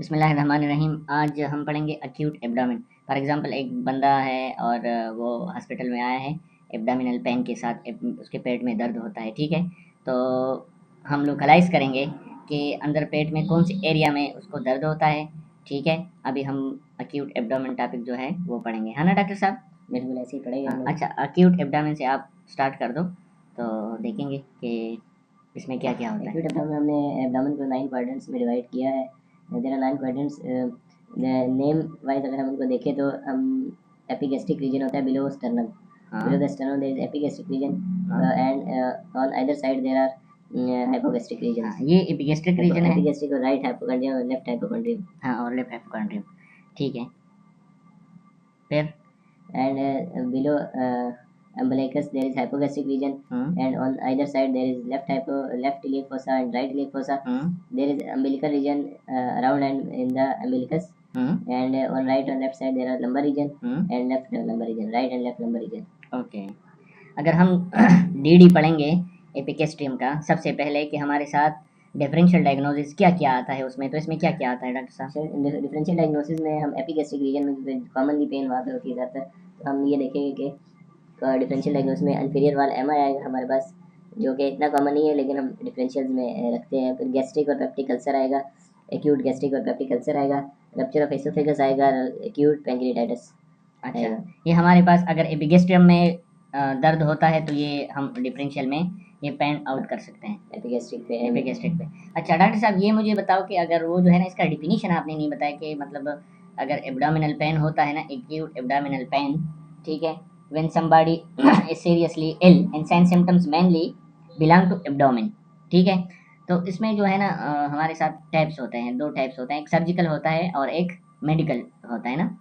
बिस्मिल्लाहिर्रहमानिर्रहीम। आज हम पढ़ेंगे अक्यूट एब्डामिन। फॉर एग्जांपल एक बंदा है और वो हॉस्पिटल में आया है एब्डामिनल पेन के साथ, उसके पेट में दर्द होता है। ठीक है, तो हम लोकलाइज करेंगे कि अंदर पेट में कौन सी एरिया में उसको दर्द होता है। ठीक है, अभी हम अक्यूट एब्डामिन टॉपिक जो है वो पढ़ेंगे, है ना डॉक्टर साहब? बिल्कुल ऐसे ही पढ़ेंगे हम लोग। अच्छा, अक्यूट एब्डामिन से आप स्टार्ट कर दो तो देखेंगे कि इसमें क्या क्या होता है। एक्यूट एब्डोमेन हमने एब्डोमेन को 9 क्वाड्रेंट्स में डिवाइड किया है। There are 9 quadrants. Name wise अगर हम उनको देखें तो हम एपिगैस्ट्रिक रीजन होता है below sternum. Below the sternum there is epigastric region and on either side there are hypogastric region. ये एपिगैस्ट्रिक रीजन है। एपिगैस्ट्रिक और राइट हाइपोकॉन्ड्रियम और लेफ्ट हाइपोकॉन्ड्रियम। हाँ, और लेफ्ट हाइपोकॉन्ड्रियम। ठीक है, फिर and below umbilicus there is hypogastric region, and on either side there is left iliac fossa and right iliac fossa. There is umbilical region around and in the umbilicus, and on right and left side there are lumbar region and left lumbar region, right and left lumbar region. Okay, अगर हम DD पढ़ेंगे epigastrium का, सबसे पहले कि हमारे साथ differential diagnosis क्या क्या आता है उसमें, तो इसमें क्या क्या आता है डॉक्टर साहब? डिफरेंशियल डायग्नोसिस में हम एपिगैस्ट्रिक रीजन में कॉमनली पेन वहाँ पे होती है ज़्यादातर, तो हम ये देखेंगे कि डिफरेंशियल डायग्नोसिस में इंफीरियर वाल एम आएगा हमारे पास, जो कि इतना कॉमन नहीं है लेकिन हम डिफरेंशियल्स में रखते हैं। फिर गैस्ट्रिक और पेप्टिक अल्सर आएगा, एक्यूट गैस्ट्रिक और पेप्टिक अल्सर आएगा, रप्चर ऑफ एसोफेगस आएगा, एक्यूट पैंक्रियाटाइटिस। अच्छा, ये हमारे पास अगर एपिगैस्ट्रियम में दर्द होता है तो ये हम डिफरेंशियल में ये पेन आउट कर सकते हैं एपिगैस्ट्रिक पे। अच्छा डॉक्टर साहब, ये मुझे बताओ कि अगर वो जो है ना, इसका डिफिनीशन आपने नहीं बताया कि मतलब अगर एब्डोमिनल पेन होता है ना, एक्यूट एब्डोमिनल पेन, ठीक है, when somebody is seriously ill and sign symptoms mainly belong to abdomen, ठीक है, तो इसमें जो है ना हमारे साथ टाइप्स होते हैं, दो टाइप्स होते हैं, एक सर्जिकल होता है और एक मेडिकल होता है ना।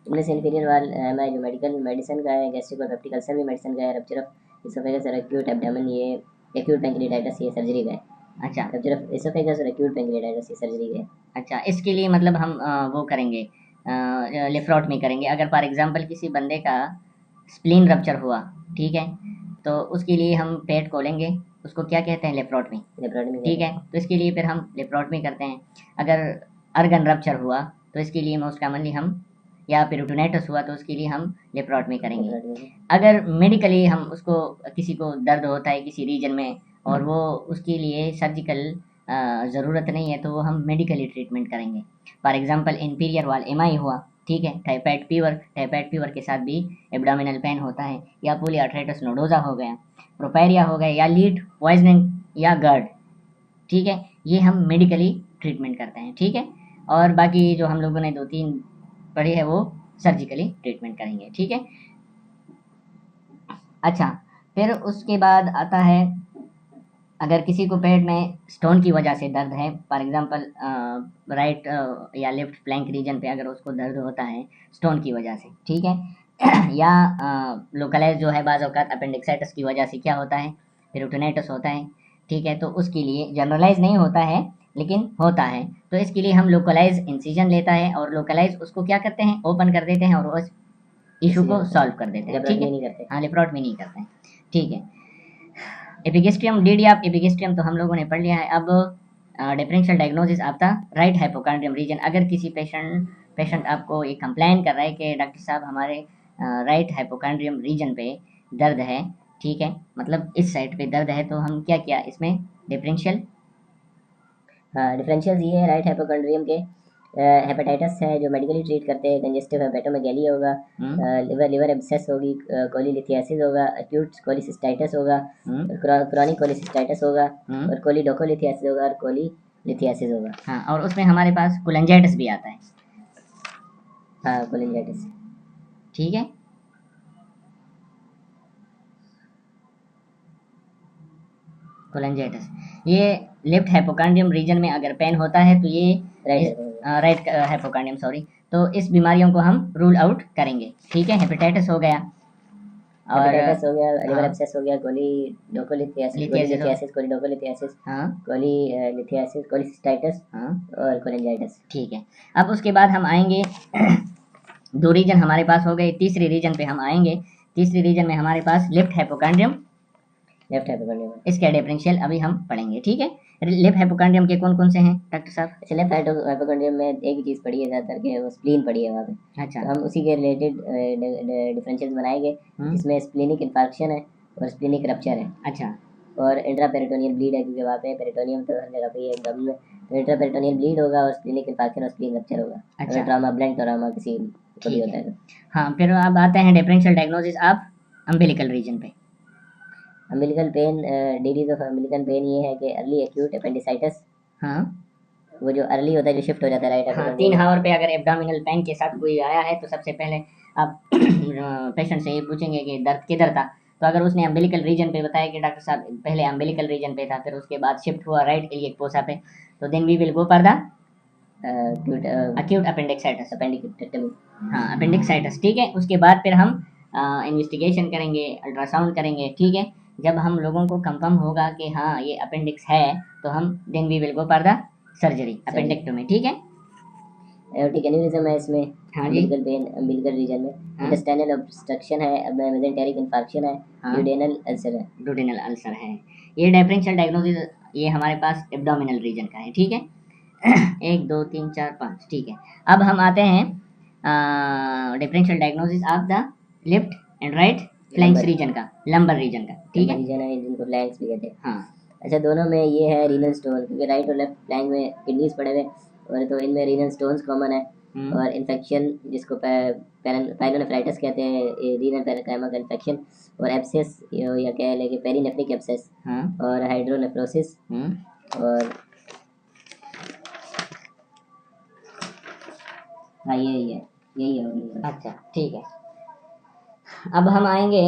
इनमें से इंफीरियर वाल हमारा जो मेडिकल मेडिसिन का है, गैस्ट्रिक और पेप्टिक अल्सर भी मेडिसिन का है, रप्चर ऑफ एसोफेगस और एक्यूट एब्डोमेन ये एक्यूट पैंक्रियाटाइटिस ये सर्जरी का है। अच्छा, रप्चर ऑफ एसोफेगस और एक्यूट पैंक्रियाटाइटिस ये सर्जरी का है। अच्छा, इसके लिए मतलब हम वो करेंगे, लेफ्रोटमी करेंगे। अगर फॉर एग्जांपल किसी बंदे का स्प्लीन रप्चर हुआ, ठीक है, तो उसके लिए हम पेट खोलेंगे, उसको क्या कहते हैं? लेप्रोटमी। ठीक है, तो इसके लिए फिर हम लेप्रोटमी करते हैं। अगर अर्गन रप्चर हुआ तो इसके लिए मोस्ट कॉमनली हम, या पेरिटोनाइटिस हुआ तो उसके लिए हम लेप्रोटमी करेंगे। अगर मेडिकली हम उसको, किसी को दर्द होता है किसी रीजन में और वो उसके लिए सर्जिकल ज़रूरत नहीं है तो वो हम मेडिकली ट्रीटमेंट करेंगे। फॉर एग्जांपल इंफीरियर वाल एमआई हुआ, ठीक है, टाइफाइड फीवर के साथ भी एब्डोमिनल पेन होता है, या पॉलीआर्थराइटिस नोडोजा हो गया, प्रोपेरिया हो गया, या लीड पॉइजनिंग या गर्ड, ठीक है, ये हम मेडिकली ट्रीटमेंट करते हैं। ठीक है, और बाकी जो हम लोगों ने दो तीन पढ़ी है वो सर्जिकली ट्रीटमेंट करेंगे। ठीक है, अच्छा, फिर उसके बाद आता है अगर किसी को पेट में स्टोन की वजह से दर्द है, फॉर एग्जांपल राइट या लेफ्ट फ्लैंक रीजन पे अगर उसको दर्द होता है स्टोन की वजह से, ठीक है, या लोकलाइज जो है बाज़ औक़ात अपेंडिक्साइटिस की वजह से क्या होता है, पेरिटोनाइटिस होता है, ठीक है, तो उसके लिए जनरलाइज नहीं होता है लेकिन होता है, तो इसके लिए हम लोकलाइज इंसिजन लेता है और लोकलाइज उसको क्या करते हैं, ओपन कर देते हैं और उस इशू को सॉल्व कर देते हैं। ठीक है, हाँ, लेप्रोटमी नहीं करते हैं। ठीक है, एपिगैस्ट्रियम डीडी आप एपिगैस्ट्रियम तो हम लोगों ने पढ़ लिया है। अब डिफरेंशियल डायग्नोसिस आपका राइट हाइपोकॉन्ड्रियम रीजन। अगर किसी पेशेंट आपको ये कंप्लेन कर रहा है कि डॉक्टर साहब हमारे राइट हाइपोकॉन्ड्रियम रीजन पे दर्द है, ठीक है, मतलब इस साइड पे दर्द है, तो हम क्या किया इसमें डिफरेंशियल ये है राइट हाइपोकॉन्ड्रियम के। हेपेटाइटिस है जो मेडिकली ट्रीट करते हैं, कंजेस्टिव हेपेटोमेगैली होगा, लिवर एब्सेस होगी, कोलीलिथियासिस होगा, एक्यूट कोलिसिस्टाइटिस होगा, क्रॉनिक कोलिसिस्टाइटिस होगा, और कोलिडोकोलिथियासिस होगा, और कोलिलिथियासिस होगा। हाँ, और उसमें हमारे पास कोलेंजाइटिस भी आता है। हाँ, कोलेंजाइटिस। ठीक है, कोलेंजाइटिस ये लेफ्ट हाइपोकॉन्ड्रियम रीजन में अगर पेन होता है तो ये राइट हाइपोकॉन्ड्रियम सॉरी, तो इस बीमारियों को हम रूल आउट करेंगे। ठीक है, हेपेटाइटिस हो गया, और हो गया, लिवर एब्सेस हो गया, कोलिडोकोलिथियासिस, हाँ, कोलिलिथियासिस, कोलिसिस्टाइटिस, हाँ, और कोलेंजाइटिस। ठीक है, अब उसके बाद हम आएंगे दो रीजन हमारे पास हो गए, तीसरी रीजन पे हम आएंगे। तीसरी रीजन में हमारे पास लेफ्ट हाइपोकॉन्ड्रियम लेफ्ट हाइपोकॉन्ड्रियम। इसका डिफरेंशियल अभी हम पढ़ेंगे, ठीक है। लेफ्ट हाइपोकॉन्ड्रियम के कौन कौन से हैं डॉक्टर साहब? अच्छा, लेफ्ट हाइपोकॉन्ड्रियम में एक ही चीज़ पढ़ी है ज़्यादातर के, वो स्प्लीन पढ़ी है वहाँ पे। अच्छा। तो हम उसी के रिलेटेड डिफरेंशियल बनाएंगे, जिसमें स्प्लीनिक इन्फार्क्शन है और स्प्लीनिक रप्चर है। अच्छा। और इंट्रा पेरिटोनियल ब्लीड है, क्योंकि वहाँ पे पेरिटोनियम तो हर जगह पे ही है एकदम में। तो इंट्रा पेरिटोनियल ब्लीड होगा और स्प्लीनिक इन्फार्क्शन और स्प्लीन रप्चर होगा। अच्छा। अगर ट्रामा ब्लंट ट्रामा किसी को भी होता है तो। हाँ, फिर अब आते हैं differential diagnosis of umbilical region पे। Umbilical pain, disease of umbilical pain ये है कि अर्ली एक्यूट अपेंडिसाइटिस। हाँ, वो जो अर्ली होता है, जो शिफ्ट हो जाता है राइट। हाँ, 3 हावर पे अगर एब्डोमिनल पेन के साथ कोई आया है तो सबसे पहले आप पेशेंट से ये पूछेंगे कि दर्द किधर था। तो अगर उसने अम्बिलिकल रीजन पे बताया कि डॉक्टर साहब पहले अम्बिलिकल रीजन पे था, फिर उसके बाद शिफ्ट हुआ राइट इलियक फोसा पे, तो then we will go for the acute appendicitis, appendicectomy. हाँ, appendicitis, ठीक है। उसके बाद फिर हम इन्वेस्टिगेशन करेंगे, अल्ट्रासाउंड करेंगे, ठीक है। जब हम लोगों को कंफर्म होगा कि हाँ ये अपेंडिक्स है, तो हम then we will go for the surgery, appendectomy, ठीक है। एओर्टिक एन्यूरिज्म है इसमें, हाँ जी। अम्बिलिकल पेन अम्बिलिकल रीजन में। हाँ। इंटेस्टाइनल ऑब्स्ट्रक्शन है, मेसेंटेरिक इन्फार्क्शन है, हाँ। ड्यूडेनल अल्सर है। डुडेनल अल्सर है। ये डिफरेंशियल डायग्नोसिस ये हमारे पास एब्डोमिनल रीजन का है, ठीक है। 1 2 3 4 5, ठीक है। अब हम आते हैं differential diagnosis of the left and right flanks region का, लंबर रीजन का, ठीक है। रीजन है जिनको फ्लैंक्स भी कहते हैं। हाँ। अच्छा, दोनों में ये है रीनल स्टोन, क्योंकि राइट और लेफ्ट फ्लैंक में किडनीज पड़े हुए, और तो इनमें रीनल स्टोन्स कॉमन है। और इन्फेक्शन जिसको पाइलोनेफ्राइटिस कहते हैं, रीनल पैरेंकाइमा का इन्फेक्शन, और एब्सेस या कह लें कि पेरिनेफ्रिक एब्सेस, और हाइड्रोनेफ्रोसिस, और हाँ यही है। अच्छा, ठीक है। अब हम आएंगे,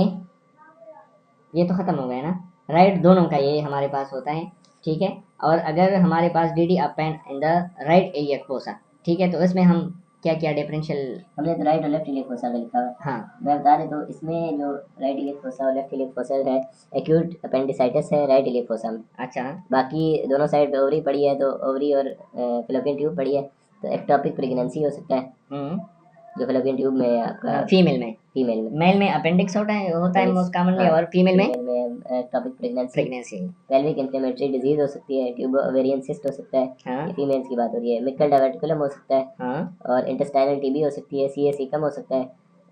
ये तो खत्म हो गया ना, राइट दोनों का ये हमारे पास होता है, ठीक है। और अगर हमारे पास DD append in the right iliac fossa, ठीक है, तो इसमें हम क्या क्या डिफरेंशियल, हमने तो राइट और लेफ्ट इलियक फोसा में लिखा है। हाँ, मैं बता दें तो इसमें जो राइट इलियक फोसा और लेफ्ट इलियक फोसा है, एक्यूट अपेंडिसाइटिस है राइट इलियक फोसा में। अच्छा। बाकी दोनों साइड पे ओवरी पड़ी है, तो ओवरी और फेलोपियन ट्यूब पड़ी है, तो एक्टोपिक प्रेगनेंसी हो सकता है, जो फेलोपियन ट्यूब में आपका फीमेल में मेल में अपेंडिक्स होता है मोस्ट कॉमनली, और फीमेल में ectopic pregnancy. Pelvic inflammatory disease हो सकती है, ट्यूब ओवेरियन सिस्ट हो सकता है, हाँ। ये फीमेल्स की बात हो रही है। मिकल डायवर्टिकुलम हो सकता है, हाँ। और इंटेस्टाइनल टीबी हो सकती है, सीए सीकम हो सकता है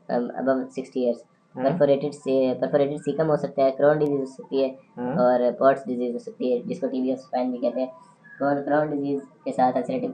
अबव 60 इयर्स, परफोरेटेड सीकम हो सकता है, क्रोन डिजीज हो सकती है, और पॉट्स डिजीज हो सकती है, जिसको टीबी ऑफ स्पाइन भी कहते हैं। क्रोन डिजीज के साथ अल्सरेटिव